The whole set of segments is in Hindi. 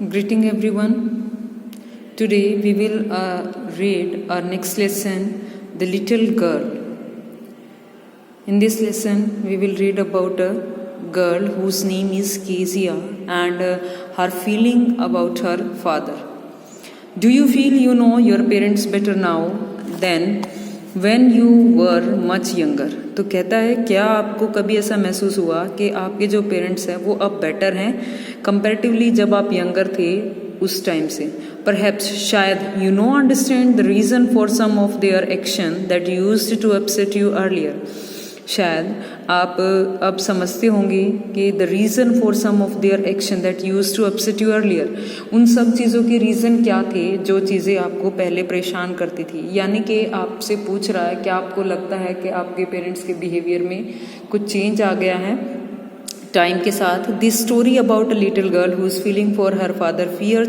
Greeting everyone. Today we will read our next lesson, The Little Girl. In this lesson we will read about a girl whose name is Kezia and her feeling about her father. Do you feel you know your parents better now than when you were much younger? तो कहता है क्या आपको कभी ऐसा महसूस हुआ कि आपके जो पेरेंट्स हैं वो अब बेटर हैं कंपैरेटिवली जब आप यंगर थे उस टाइम से. परहैप्स शायद you know understand the reason for some of their action that used to upset you earlier. शायद आप अब समझते होंगे कि the reason for some of their action that used to upset you earlier, उन सब चीज़ों के रीज़न क्या थे जो चीज़ें आपको पहले परेशान करती थी. यानी कि आपसे पूछ रहा है क्या आपको लगता है कि आपके पेरेंट्स के बिहेवियर में कुछ चेंज आ गया है टाइम के साथ. This story about a little girl who is feeling for her father fear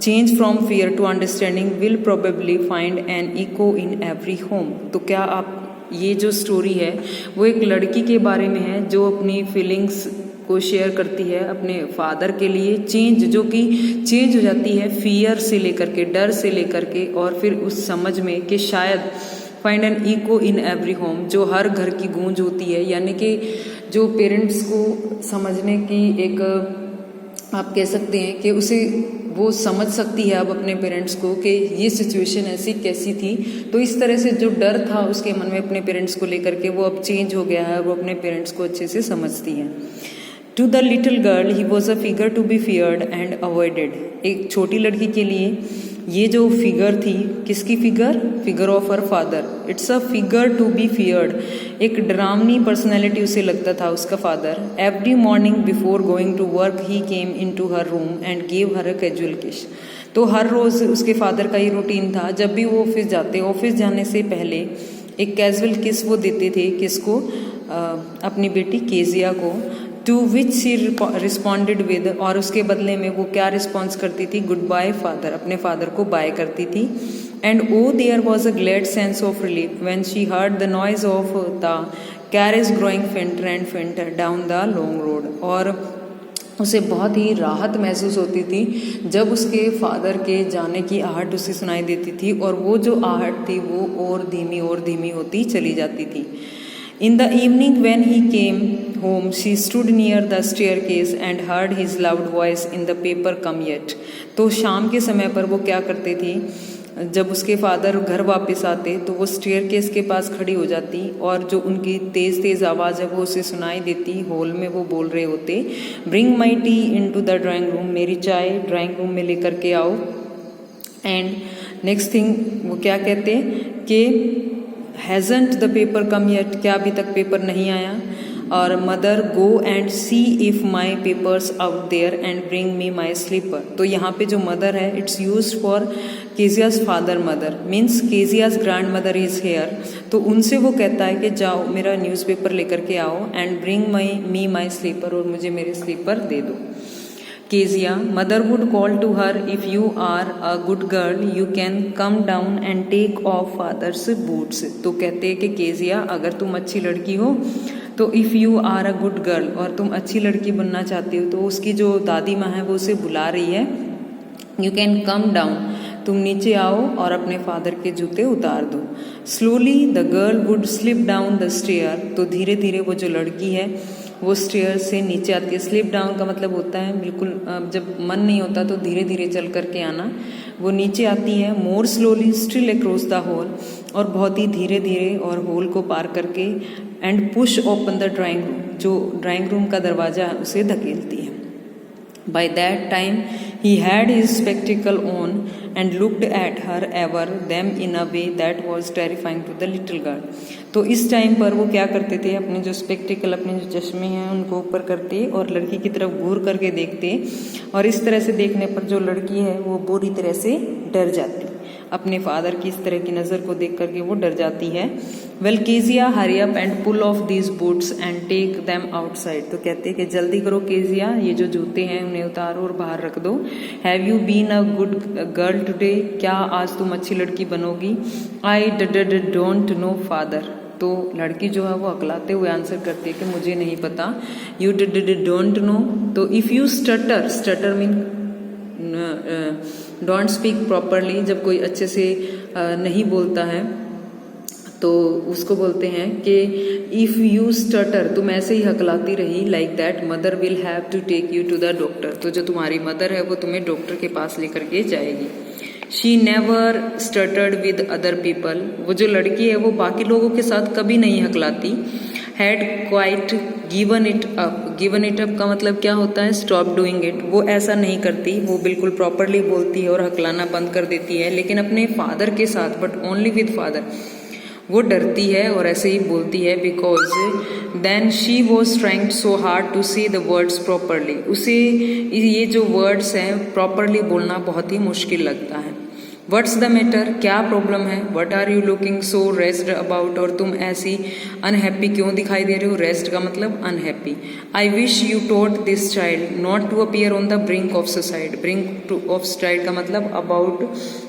change from fear to understanding will probably find an echo in every home. तो क्या आप ये जो स्टोरी है वो एक लड़की के बारे में है जो अपनी फीलिंग्स को शेयर करती है अपने फादर के लिए. चेंज जो कि चेंज हो जाती है फियर से लेकर के, डर से लेकर के, और फिर उस समझ में कि शायद find an echo in every home, जो हर घर की गूंज होती है. यानी कि जो पेरेंट्स को समझने की एक आप कह सकते हैं कि उसे वो समझ सकती है अब अपने पेरेंट्स को कि ये सिचुएशन ऐसी कैसी थी. तो इस तरह से जो डर था उसके मन में अपने पेरेंट्स को लेकर के वो अब चेंज हो गया है, वो अपने पेरेंट्स को अच्छे से समझती है. To the little girl he was a figure to be feared and avoided. एक छोटी लड़की के लिए ये जो फिगर थी, किसकी figure? Figure of her father. It's a figure to be feared. एक डरावनी पर्सनैलिटी उसे लगता था उसका father. Every morning before going to work he came in to her room and gave her a casual kiss. तो हर रोज़ उसके फादर का ये रूटीन था, जब भी वो ऑफिस जाते, ऑफिस जाने से पहले एक कैजुअल किस वो देते थे. किसको? अपनी बेटी केजिया को. To which she responded with, और उसके बदले में वो क्या रिस्पॉन्स करती थी? Goodbye father. अपने फादर को बाय करती थी. And oh there was a glad sense of relief when she heard the noise of the carriage growing fainter and fainter down the long road. और उसे बहुत ही राहत महसूस होती थी जब उसके फादर के जाने की आहट उसे सुनाई देती थी, और वो जो आहट थी वो और धीमी होती चली जाती थी. In the evening when he came home, she stood near the staircase and heard his loud voice in the paper come yet. तो शाम के समय पर वो क्या करते थे, जब उसके फादर घर वापस आते तो वो स्टेयरकेस के पास खड़ी हो जाती और जो उनकी तेज़ आवाज़ है वो उसे सुनाई देती. हॉल में वो बोल रहे होते, bring my tea in to the drawing room, मेरी चाय ड्राइंग रूम में लेकर के आओ. एंड नेक्स्ट थिंग वो क्या कहते कि hasn't the paper come yet, क्या अभी तक पेपर नहीं आया. और mother go and see if my papers out there and bring me my slipper. तो यहाँ पे जो मदर है it's use for Kezia's father. Mother means Kezia's grand mother is here. तो उनसे वो कहता है कि जाओ मेरा न्यूज़पेपर लेकर के आओ एंड ब्रिंग माई स्लीपर, और मुझे मेरे स्लीपर दे दो. Kezia, mother would call to her, if you are a good girl, you can come down and take off father's boots. तो कहते हैं कि केजिया अगर तुम अच्छी लड़की हो तो if you are a good girl, और तुम अच्छी लड़की बनना चाहती हो, तो उसकी जो दादी माँ है वो उसे बुला रही है. यू कैन कम डाउन, तुम नीचे आओ और अपने फादर के जूते उतार दो. Slowly the girl would slip down the stair. तो धीरे धीरे वो जो लड़की है वो स्टेयर से नीचे आती है. स्लिप डाउन का मतलब होता है बिल्कुल जब मन नहीं होता तो धीरे धीरे चल करके आना. वो नीचे आती है. मोर slowly still across the hall, और बहुत ही धीरे धीरे और हॉल को पार करके. And push open the drawing room, जो ड्राइंग रूम का दरवाज़ा है उसे धकेलती है. By that time he had his spectacle on and looked at her ever them in a way that was terrifying to the little girl. तो इस टाइम पर वो क्या करते थे, अपने जो स्पेक्टिकल, अपने जो चश्मे हैं उनको ऊपर करते और लड़की की तरफ घूर करके देखते, और इस तरह से देखने पर जो लड़की है वो बुरी तरह से डर जाती. अपने फादर की इस तरह की नज़र को देख करके वो डर जाती है. Well Kezia hurry up and pull off these boots and take them outside. तो कहते हैं कि जल्दी करो केजिया, ये जो जूते हैं उन्हें उतारो और बाहर रख दो. Have you been a good girl today, क्या आज तुम अच्छी लड़की बनोगी? I don't know father. तो लड़की जो है वो अकलाते हुए आंसर करती है कि मुझे नहीं पता। You don't know. तो if you stutter mean don't speak properly, जब कोई अच्छे से नहीं बोलता है तो उसको बोलते हैं कि इफ़ यू स्टटर, तुम ऐसे ही हकलाती रही, like that mother will have to take you to the doctor, तो जो तुम्हारी मदर है वो तुम्हें डॉक्टर के पास लेकर के जाएगी। She never stuttered with other people, वो जो लड़की है वो बाकी लोगों के साथ कभी नहीं हकलाती। Had quite given it up, given it up का मतलब क्या होता है, स्टॉप डूइंग इट, वो ऐसा नहीं करती, वो बिल्कुल प्रॉपरली बोलती है और हकलाना बंद कर देती है, लेकिन अपने फादर के साथ, बट ओनली विद फादर, वो डरती है और ऐसे ही बोलती है। Because then she was trying so hard to say the words properly, उसे ये जो वर्ड्स हैं प्रॉपरली बोलना बहुत ही मुश्किल लगता है। व्हाट्स द मैटर, क्या प्रॉब्लम है। What are you looking so wretched about, और तुम ऐसी अनहैप्पी क्यों दिखाई दे रहे हो। रेस्ट का मतलब unhappy. I wish you taught this child not to appear on the brink of suicide, brink of suicide का मतलब अबाउट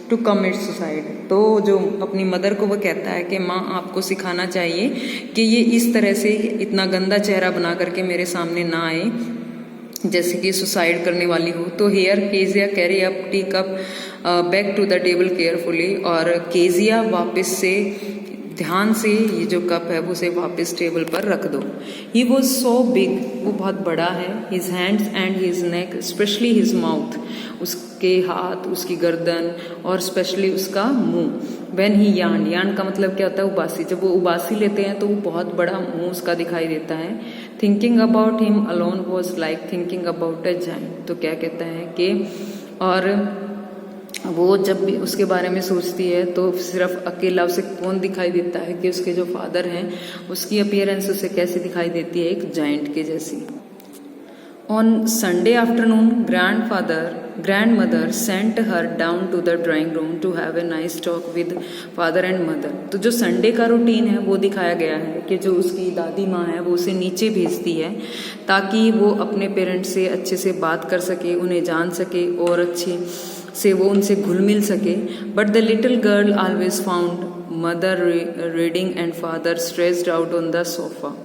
टू कमिट सुसाइड। तो जो अपनी मदर को वो कहता है कि माँ आपको सिखाना चाहिए कि ये इस तरह से इतना गंदा चेहरा बना करके मेरे सामने ना आए जैसे कि सुसाइड करने वाली हो। तो here Kezia carry up tea cup back to the table carefully, और केजिया वापस से ध्यान से ये जो कप है वो उसे वापस टेबल पर रख दो। ही वॉज सो बिग, वो बहुत बड़ा है। His hands and his neck, specially his mouth, उसके हाथ, उसकी गर्दन और स्पेशली उसका मुंह। व्हेन ही यार्न, यार्न का मतलब क्या होता है, उबासी, जब वो उबासी लेते हैं तो वो बहुत बड़ा मुंह उसका दिखाई देता है। Thinking about him alone was like thinking about a giant, तो क्या कहता है कि और वो जब भी उसके बारे में सोचती है तो सिर्फ अकेला उसे कौन दिखाई देता है कि उसके जो फादर हैं उसकी अपीयरेंस उसे कैसी दिखाई देती है, एक जायंट के जैसी। On Sunday afternoon grand mother sent her down to the drawing room to have a nice talk with father and mother. तो जो संडे का रूटीन है वो दिखाया गया है कि जो उसकी दादी माँ है वो उसे नीचे भेजती है ताकि वो अपने पेरेंट्स से अच्छे से बात कर सके, उन्हें जान सके और अच्छे से वो उनसे घुल मिल सके। But the little girl always found mother reading and father stressed out on the sofa.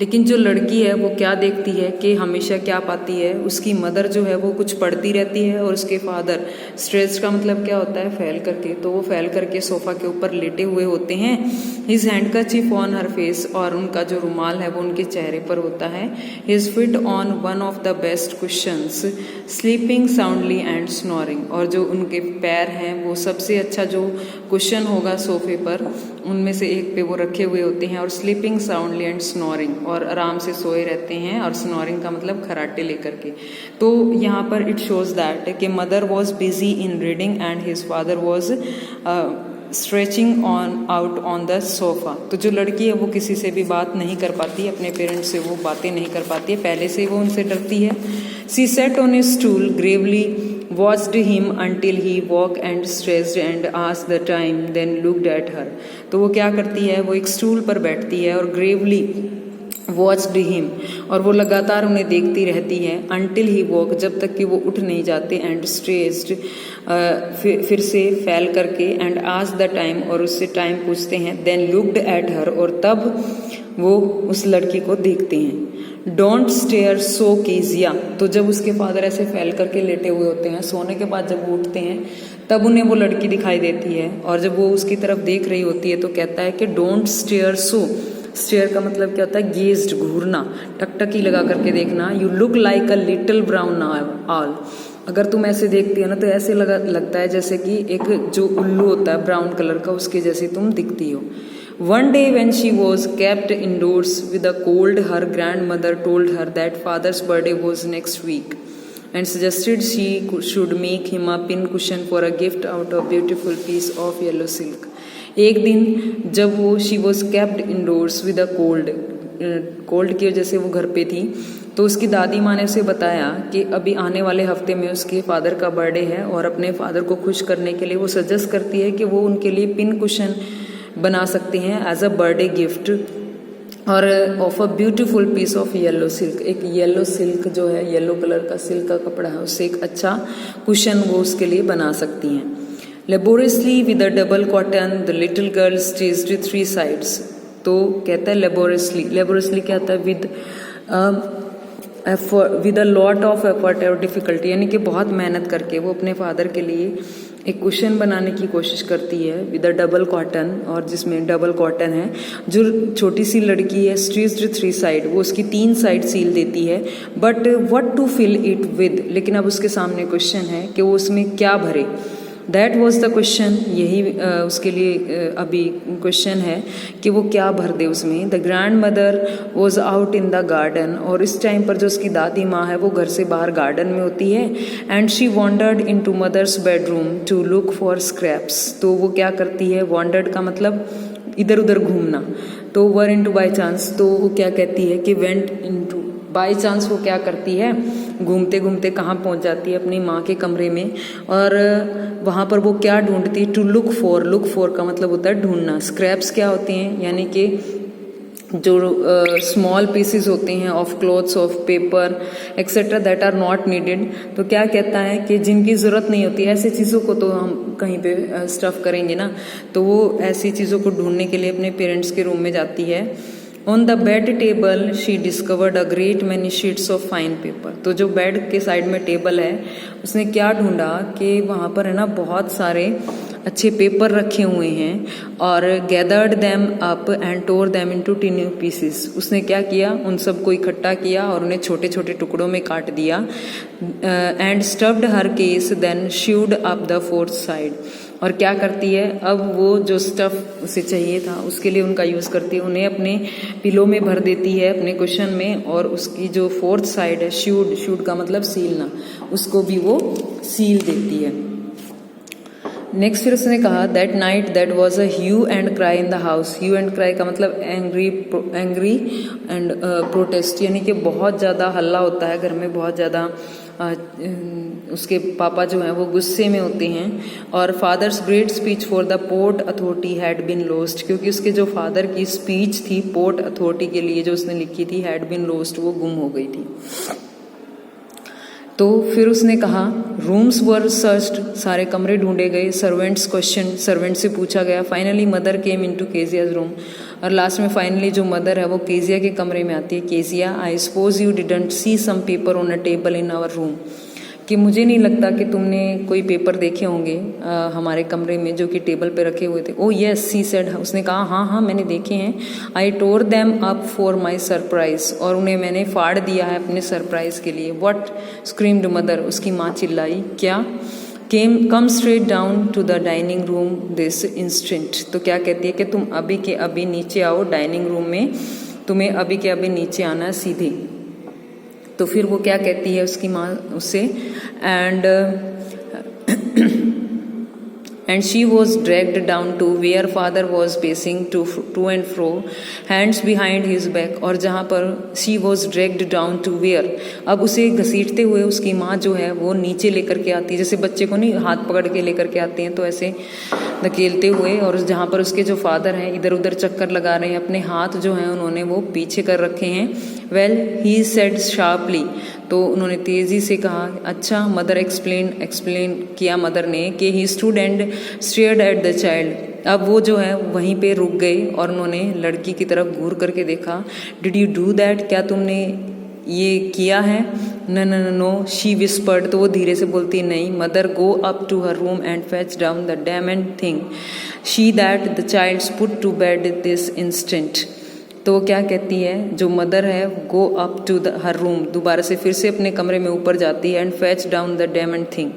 लेकिन जो लड़की है वो क्या देखती है कि हमेशा क्या पाती है, उसकी मदर जो है वो कुछ पढ़ती रहती है और उसके फादर, स्ट्रेस का मतलब क्या होता है, फैल करके, तो वो फैल करके सोफा के ऊपर लेटे हुए होते हैं। His handkerchief on her face, और उनका जो रुमाल है वो उनके चेहरे पर होता है। His fit on one of the best cushions sleeping soundly and snoring, और जो उनके पैर हैं वो सबसे अच्छा जो कुशन होगा सोफे पर उनमें से एक पे वो रखे हुए होते हैं, और स्लीपिंग साउंडली एंड स्नोरिंग, और आराम से सोए रहते हैं, और स्नोरिंग का मतलब खराटे लेकर के। तो यहाँ पर इट शोज दैट कि mother was busy in reading and his father was stretching out on the sofa. तो जो लड़की है वो किसी से भी बात नहीं कर पाती, अपने पेरेंट्स से वो बातें नहीं कर पाती है, पहले से वो उनसे डरती है। She sat on a stool gravely watched him until he woke and stretched and asked the time, then looked at her। तो वो क्या करती है, वो एक स्टूल पर बैठती है और ग्रेवली वॉच्ड हिम, और वो लगातार उन्हें देखती रहती है, until he woke, जब तक कि वो उठ नहीं जाते, and stretched फिर से फैल करके, and asked the time, और उससे टाइम पूछते हैं, then looked at her, और तब वो उस लड़की को देखते हैं। डोंट स्टेयर सो कीजिया, तो जब उसके फादर ऐसे फैल करके लेटे हुए होते हैं, सोने के बाद जब वो उठते हैं तब उन्हें वो लड़की दिखाई देती है, और जब वो उसकी तरफ देख रही होती है तो कहता है कि डोंट स्टेयर सो। स्टेयर का मतलब क्या होता है, गेज्ड, घूरना, टकटकी लगा करके देखना। You look like a little brown all, अगर तुम ऐसे देखती हो ना तो ऐसे लगता है जैसे कि एक जो उल्लू होता है ब्राउन कलर का, उसके जैसी तुम दिखती हो। One day when she was kept indoors with a cold, her grandmother told her that father's birthday was next week and suggested she should make him a pin cushion for a gift out of beautiful piece of yellow silk। एक दिन जब वो she was kept indoors with a cold की वजह से वो घर पे थी, तो उसकी दादी माँ ने उसे बताया कि अभी आने वाले हफ्ते में उसके फादर का बर्थडे है, और अपने फादर को खुश करने के लिए वो सजेस्ट करती है कि वो उनके लिए पिन कुशन बना सकते हैं एज अ बर्थडे गिफ्ट, और of a beautiful piece of yellow silk, एक येलो सिल्क जो है येलो कलर का सिल्क का कपड़ा है, उससे एक अच्छा कुशन वो उसके लिए बना सकती हैं। Laboriously with a double cotton the little girl staged 3 sides। तो कहता है लेबोरियसली क्या आता है, with a lot of effort और डिफिकल्टी, यानी कि बहुत मेहनत करके वो अपने फादर के लिए एक कुशन बनाने की कोशिश करती है विद अ डबल कॉटन, और जिसमें डबल कॉटन है। जो छोटी सी लड़की है स्ट्रीच्ड 3 साइड, वो उसकी 3 साइड सील देती है। But what to fill it with, लेकिन अब उसके सामने क्वेश्चन है कि वो उसमें क्या भरे। दैट वॉज द क्वेश्चन, यही उसके लिए अभी क्वेश्चन है कि वो क्या भर दे उसमें। The grand mother was out in the garden, और इस टाइम पर जो उसकी दादी माँ है वो घर से बाहर गार्डन में होती है। And she wandered into mother's bedroom to look for scraps. तो वो क्या करती है, वॉन्डर्ड का मतलब इधर उधर घूमना, तो वर इन टू बाई चांस, तो वो क्या कहती है कि went in two by chance, वो क्या करती है घूमते घूमते कहाँ पहुँच जाती है, अपनी माँ के कमरे में। और वहाँ पर वो क्या ढूंढती है, टू लुक फॉर का मतलब होता है ढूंढना। स्क्रैप्स क्या होते हैं, यानी कि जो स्मॉल पीसेस होते हैं of clothes, of paper etcetera that are not needed. तो क्या कहता है कि जिनकी ज़रूरत नहीं होती ऐसी चीज़ों को तो हम कहीं पे स्टफ़ करेंगे ना, तो वो ऐसी चीज़ों को ढूंढने के लिए अपने पेरेंट्स के रूम में जाती है। On the bed table she discovered a great many sheets of fine paper. तो जो बेड के साइड में टेबल है उसने क्या ढूंढा कि वहाँ पर है ना बहुत सारे अच्छे पेपर रखे हुए हैं, और gathered them up and tore them into tiny pieces. उसने क्या किया, उन सबको इकट्ठा किया और उन्हें छोटे छोटे टुकड़ों में काट दिया। And stuffed her case then shoved up the 4th side. और क्या करती है, अब वो जो स्टफ उसे चाहिए था उसके लिए उनका यूज़ करती है, उन्हें अपने पिलो में भर देती है अपने कुशन में, और उसकी जो 4th साइड है, शूड का मतलब सीलना, उसको भी वो सील देती है। नेक्स्ट फिर उसने कहा that night that was a hue and cry in the house. Hue and cry का मतलब एंग्री एंड प्रोटेस्ट, यानी कि बहुत ज़्यादा हल्ला होता है घर में, बहुत ज़्यादा उसके पापा जो हैं वो गुस्से में होते हैं। और father's great speech for the port authority had been lost, क्योंकि उसके जो फादर की स्पीच थी पोर्ट अथॉरिटी के लिए जो उसने लिखी थी, हैड बीन लॉस्ट, वो गुम हो गई थी। तो फिर उसने कहा रूम्स वर सर्च्ड, सारे कमरे ढूंढे गए। सर्वेंट्स क्वेश्चन, सर्वेंट से पूछा गया। Finally mother came into Kezia's room, और लास्ट में फाइनली जो मदर है वो केजिया के कमरे में आती है। Kezia, I suppose you didn't see some paper on a table in our room, कि मुझे नहीं लगता कि तुमने कोई पेपर देखे होंगे हमारे कमरे में जो कि टेबल पे रखे हुए थे। ओ यस सी सेड, उसने कहा हाँ मैंने देखे हैं। I tore them up for my surprise, और उन्हें मैंने फाड़ दिया है अपने सरप्राइज के लिए। व्हाट स्क्रीम्ड मदर, उसकी माँ चिल्लाई, क्या? Come straight down to the dining room this instant. तो क्या कहती है कि तुम अभी के अभी नीचे आओ डाइनिंग रूम में, तुम्हें अभी के अभी नीचे आना सीधे। तो फिर वो क्या कहती है उसकी माँ उससे, and she was dragged down to where father was pacing to and fro hands behind his back. और जहाँ पर she was dragged down to where, अब उसे घसीटते हुए उसकी माँ जो है वो नीचे लेकर के आती है, जैसे बच्चे को नहीं हाथ पकड़ के लेकर के आते हैं, तो ऐसे धकेलते हुए। और जहाँ पर उसके जो फादर हैं इधर उधर चक्कर लगा रहे हैं, अपने हाथ जो हैं उन्होंने वो पीछे कर रखे हैं। वेल ही सेड शार्पली, तो उन्होंने तेजी से कहा अच्छा। मदर एक्सप्लेन किया मदर ने कि he stood and stared at the child. अब वो जो है वहीं पे रुक गए और उन्होंने लड़की की तरफ घूर करके देखा। डिड यू डू दैट, क्या तुमने ये किया है? नो शी विस्पर्ड, तो वो धीरे से बोलती नहीं। Mother go up to her room and fetch down the damned thing she that the child's put to bed this instant. तो वो क्या कहती है, जो मदर है go up to the her room, दोबारा से फिर से अपने कमरे में ऊपर जाती है, and fetch down the diamond thing.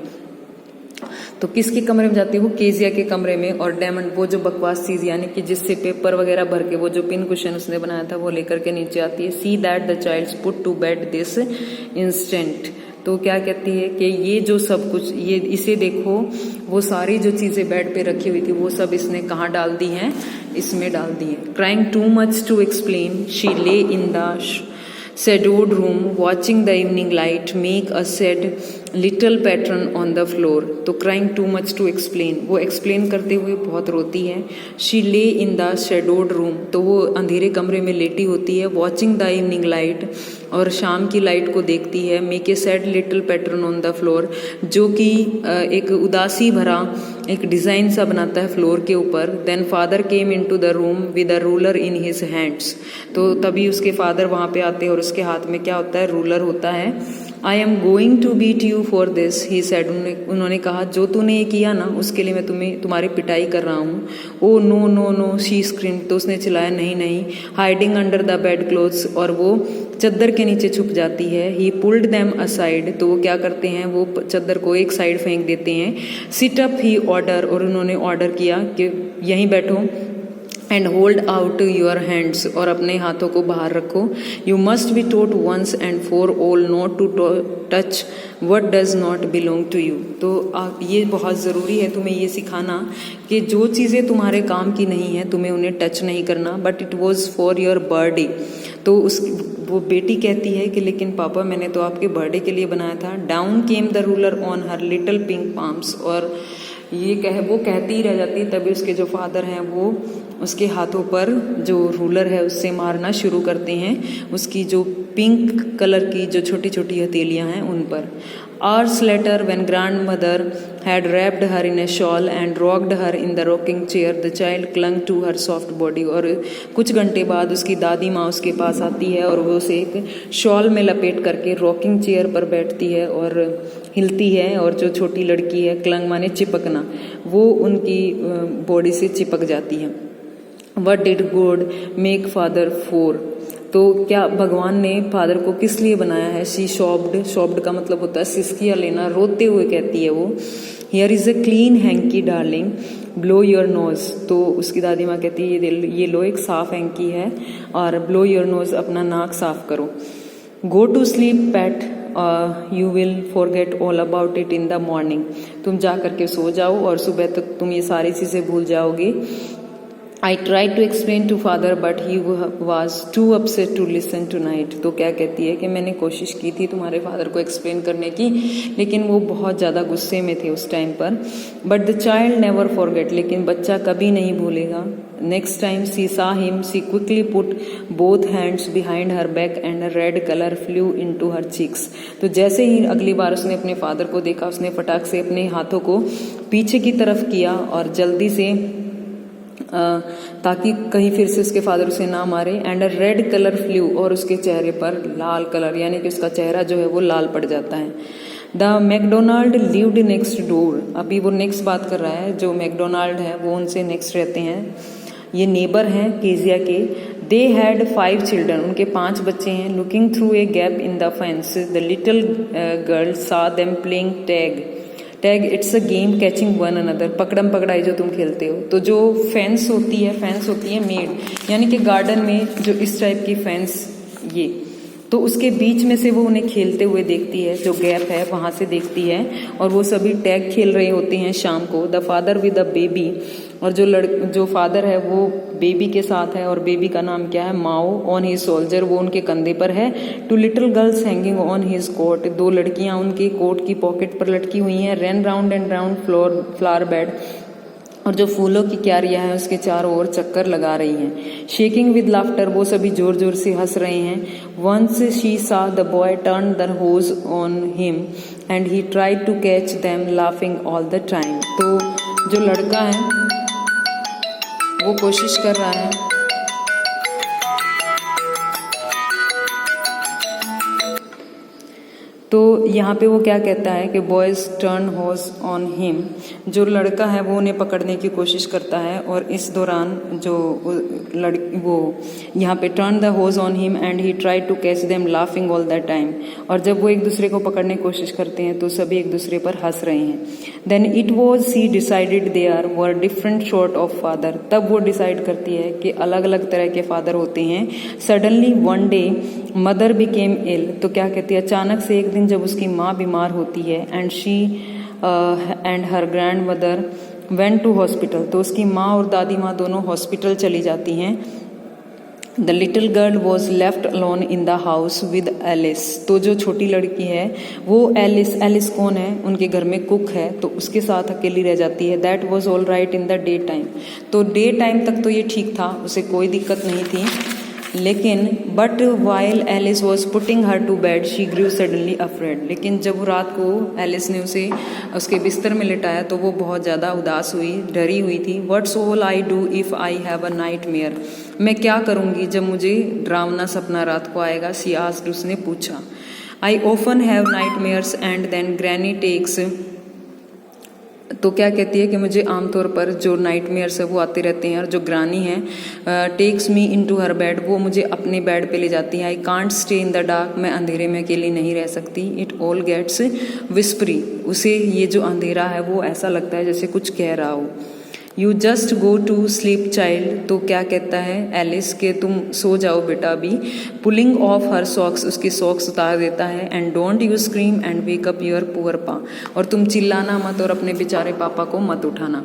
तो किसके कमरे में जाती है? वो केजिया के कमरे में। और डायमंड वो जो बकवास चीज़, यानी कि जिससे पेपर वगैरह भर के वो जो पिन कुशन उसने बनाया था वो लेकर के नीचे आती है। See that the child's put to bed this instant. तो क्या कहती है कि ये जो सब कुछ, ये इसे देखो, वो सारी जो चीज़ें बेड पे रखी हुई थी वो सब इसने कहाँ डाल दी हैं? इसमें डाल दी हैं। Crying too much to explain she lay in the shadowed room watching the evening light make a sad little pattern on the floor। तो crying too much to explain, वो एक्सप्लेन करते हुए बहुत रोती है। she lay in the shadowed room, तो वो अंधेरे कमरे में लेटी होती है। watching the evening light, और शाम की लाइट को देखती है। Make a sad little pattern on the floor, जो कि एक उदासी भरा एक डिज़ाइन सा बनाता है फ्लोर के ऊपर। Then father came in to the room with a ruler in his hands, तो तभी उसके फादर वहाँ पे आते हैं और उसके हाथ में क्या होता है, रूलर होता है। I am going to beat you for this he said, उन्होंने कहा जो तूने ये किया ना उसके लिए मैं तुम्हारी पिटाई कर रहा हूँ। Oh no no no she scream, तो उसने चिल्लाया नहीं नहीं। Hiding under the bed clothes, और वो चद्दर के नीचे छुप जाती है। ही पुल्ड देम असाइड, तो वो क्या करते हैं, वो चद्दर को एक साइड फेंक देते हैं। सिट अप ही ऑर्डर, और उन्होंने ऑर्डर किया कि यहीं बैठो। And hold out your hands, और अपने हाथों को बाहर रखो। You must be taught once and for all not to touch what does not belong to you. तो ये बहुत ज़रूरी है तुम्हें ये सिखाना कि जो चीज़ें तुम्हारे काम की नहीं है तुम्हें उन्हें टच नहीं करना। But it was for your birthday, तो वो बेटी कहती है कि लेकिन पापा मैंने तो आपके बर्थडे के लिए बनाया था। Down came the ruler on her little pink palms, और वो कहती ही रह जाती है। तभी उसके जो फादर हैं वो उसके हाथों पर जो रूलर है उससे मारना शुरू करते हैं, उसकी जो पिंक कलर की जो छोटी छोटी हथेलियां हैं उन पर। Hours later, when grandmother had wrapped her in a shawl and rocked her in the rocking chair, the child clung to her soft body. और कुछ घंटे बाद उसकी दादी माँ उसके पास आती है और वो उसे एक शॉल में लपेट करके रॉकिंग चेयर पर बैठती है और हिलती है, और जो छोटी लड़की है, क्लंग माने चिपकना, वो उनकी बॉडी से चिपक जाती है। What did God make father for? तो क्या भगवान ने फादर को किस लिए बनाया है? शी शॉप्ड, शॉप्ड का मतलब होता है सिसकिया लेना, रोते हुए कहती है वो। Here is a clean hanky darling, blow your nose, तो उसकी दादी माँ कहती है ये लो एक साफ हैंकी है, और ब्लो योर नोज, अपना नाक साफ करो। Go to sleep pet, you will forget all about it in the morning, तुम जा करके सो जाओ और सुबह तक तुम ये सारी चीज़ें भूल जाओगे। I tried to explain to father but he was too upset to listen tonight। तो क्या कहती है कि मैंने कोशिश की थी तुम्हारे फादर को एक्सप्लेन करने की, लेकिन वो बहुत ज़्यादा गुस्से में थे उस टाइम पर। But the child never forget, लेकिन बच्चा कभी नहीं भूलेगा। Next time she saw him, she quickly put both hands behind her back and a red color flew into her cheeks। तो जैसे ही अगली बार उसने अपने फादर को देखा, उसने फटाक से अपने हाथों को पीछे की तरफ किया और जल्दी से ताकि कहीं फिर से उसके फादर उसे ना मारे। And a red colour flu, और उसके चेहरे पर लाल कलर, यानी कि उसका चेहरा जो है वो लाल पड़ जाता है। The McDonald lived next door, अभी वो नेक्स्ट बात कर रहा है, जो मैकडोनाल्ड है वो उनसे नेक्स्ट रहते हैं, ये नेबर हैं केजिया के। दे हैड 5 चिल्ड्रन, उनके 5 बच्चे हैं। Looking through a gap in the fence the little girl saw them playing tag. Tag it's a game catching one another, पकड़म पकड़ाई जो तुम खेलते हो। तो जो फेंस होती है मेड, यानी कि गार्डन में जो इस टाइप की फेंस, ये तो उसके बीच में से वो उन्हें खेलते हुए देखती है, जो गैप है वहां से देखती है, और वो सभी टैग खेल रहे होते हैं शाम को। The father with a baby, और जो फादर है वो बेबी के साथ है, और बेबी का नाम क्या है, माओ। ऑन हिज सोल्जर, वो उनके कंधे पर है। Two little girls hanging on his coat, 2 लड़कियां उनके कोट की पॉकेट पर लटकी हुई हैं। Run round and round flower bed, और जो फूलों की क्यारियां हैं उसके चारों ओर चक्कर लगा रही हैं। शेकिंग विद लाफ्टर, वो सभी जोर जोर से हंस रहे हैं। Once she saw the boy turn the hose on him and he tried to catch them laughing all the time. तो जो लड़का है वो कोशिश कर रहा है तो यहाँ पे वो क्या कहता है कि boys turn hose on him, जो लड़का है वो उन्हें पकड़ने की कोशिश करता है, और इस दौरान जो वो यहाँ पे turn the hose on him and he try to catch them laughing all the time, और जब वो एक दूसरे को पकड़ने की कोशिश करते हैं तो सभी एक दूसरे पर हंस रहे हैं। Then it was see decided there were different sort of father, तब वो डिसाइड करती है कि अलग अलग तरह के फादर होते हैं। Suddenly one day mother became ill, तो क्या कहती है, अचानक से एक दिन जब उसकी माँ बीमार होती है, and she and her grand mother went to hospital, तो उसकी माँ और दादी माँ दोनों हॉस्पिटल चली जाती हैं। The little girl was left alone in the house with Alice, तो जो छोटी लड़की है वो एलिस कौन है, उनके घर में कुक है, तो उसके साथ अकेली रह जाती है। That was all right in the day time, तो डे टाइम तक तो ये ठीक था, उसे कोई दिक्कत नहीं थी। लेकिन but while Alice was putting her to bed she grew suddenly afraid. लेकिन जब रात को एलिस ने उसे उसके बिस्तर में लिटाया तो वो बहुत ज़्यादा उदास हुई, डरी हुई थी। What's all I do if I have a night mayor, मैं क्या करूँगी जब मुझे डरावना सपना रात को आएगा। सी आस्क्ड, उसने पूछा। I often have nightmares and then granny takes, तो क्या कहती है कि मुझे आमतौर पर जो नाइटमेयर्स है वो आते रहते हैं और जो ग्रानी है takes me into her bed, वो मुझे अपने बेड पे ले जाती है। I can't stay in the dark, मैं अंधेरे में अकेली नहीं रह सकती। इट ऑल गेट्स विस्परी, उसे ये जो अंधेरा है वो ऐसा लगता है जैसे कुछ कह रहा हो। You just go to sleep child, तो क्या कहता है एलिस के तुम सो जाओ बेटा अभी। पुलिंग ऑफ हर सॉक्स, उसकी सॉक्स उतार देता है। And don't you scream and wake up your poor पा, और तुम चिल्लाना मत और अपने बेचारे पापा को मत उठाना।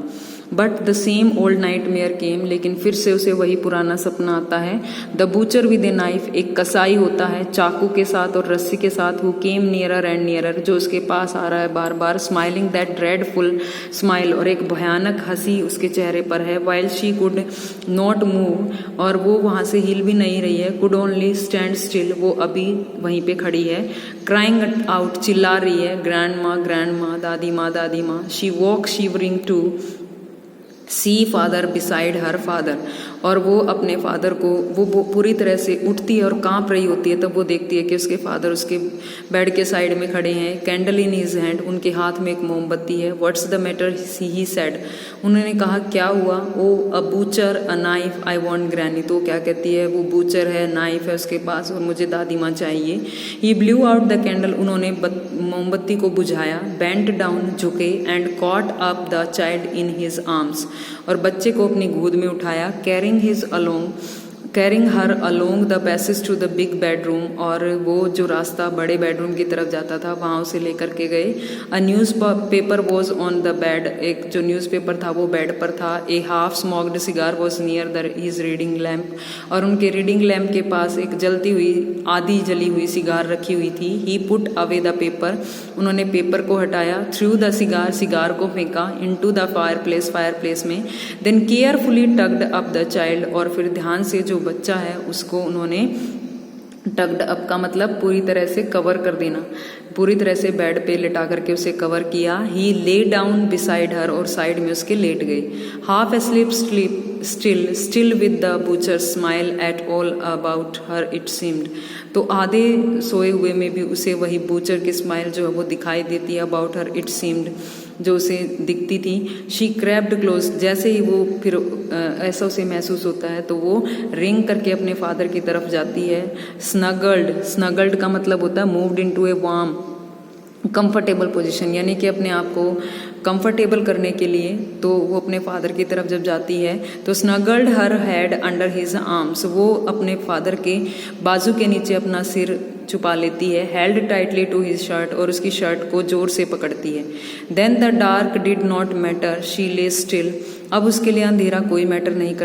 But the same old nightmare came, लेकिन फिर से उसे वही पुराना सपना आता है। The butcher with a knife, एक कसाई होता है चाकू के साथ और रस्सी के साथ। वो केम नियरर एंड नियरर, जो उसके पास आ रहा है बार बार। स्माइलिंग दैट ड्रेडफुल स्माइल, और एक भयानक हंसी उसके चेहरे पर है। While she could not move, और वो वहाँ से हिल भी नहीं रही है। कुड ओनली स्टैंड स्टिल, वो अभी वहीं पे खड़ी है। क्राइंग आउट, चिल्ला रही है। ग्रैंड माँ, दादी माँ। She walk shivering to see father beside her father, और वो अपने फादर को वो पूरी तरह से उठती है और कांप रही होती है। तब वो देखती है कि उसके फादर उसके बेड के साइड में खड़े हैं। कैंडल इन हिज हैंड, उनके हाथ में एक मोमबत्ती है। What's the matter he said, उन्होंने कहा क्या हुआ। Oh a butcher a knife I want granny, तो क्या कहती है वो बूचर है, नाइफ है उसके पास और मुझे दादी माँ चाहिए। He blew out the candle, उन्होंने मोमबत्ती को बुझाया। बेंट डाउन, झुके। And caught up the child in his arms, और बच्चे को अपनी गोद में उठाया। Carrying her along the passage to the big bedroom, और वो जो रास्ता बड़े बेडरूम की तरफ जाता था वहाँ उसे लेकर के गए। A newspaper was on the bed, एक जो न्यूज़पेपर था वो बेड पर था। A half smoked cigar was near the his reading lamp, और उनके रीडिंग लैम्प के पास एक जलती हुई आधी जली हुई सिगार रखी हुई थी। He put away the paper, उन्होंने पेपर को हटाया। थ्रू द सिगार को फेंका। इनटू द फायरप्लेस में। Then carefully tugged up the child, और फिर ध्यान से जो बच्चा है उसको उन्होंने टग्ड अप का मतलब पूरी तरह से कवर कर देना, पूरी तरह से बेड पे लिटा करके उसे कवर किया। ही ले डाउन बिसाइड हर, और साइड में उसके लेट गए। Half asleep still with the butcher smile at all about her it seemed, तो आधे सोए हुए में भी उसे वही बूचर की स्माइल जो है वो दिखाई देती है। अबाउट हर इट सीम्ड, जो उसे दिखती थी। शी क्रैब्ड क्लोज, जैसे ही वो फिर ऐसा उसे महसूस होता है तो वो रिंग करके अपने फादर की तरफ जाती है। स्नगल्ड का मतलब होता है moved into a warm comfortable position, यानी कि अपने आप को कंफर्टेबल करने के लिए। तो वो अपने फादर की तरफ जब जाती है तो स्नगल्ड हर हेड अंडर हिज आर्म्स, वो अपने फादर के बाजू के नीचे अपना सिर छुपा लेती है। Held tightly to his shirt, और उसकी शर्ट को जोर से पकड़ती है। Then the dark did not matter she lay still, अब उसके लिए अंधेरा कोई मैटर नहीं करता।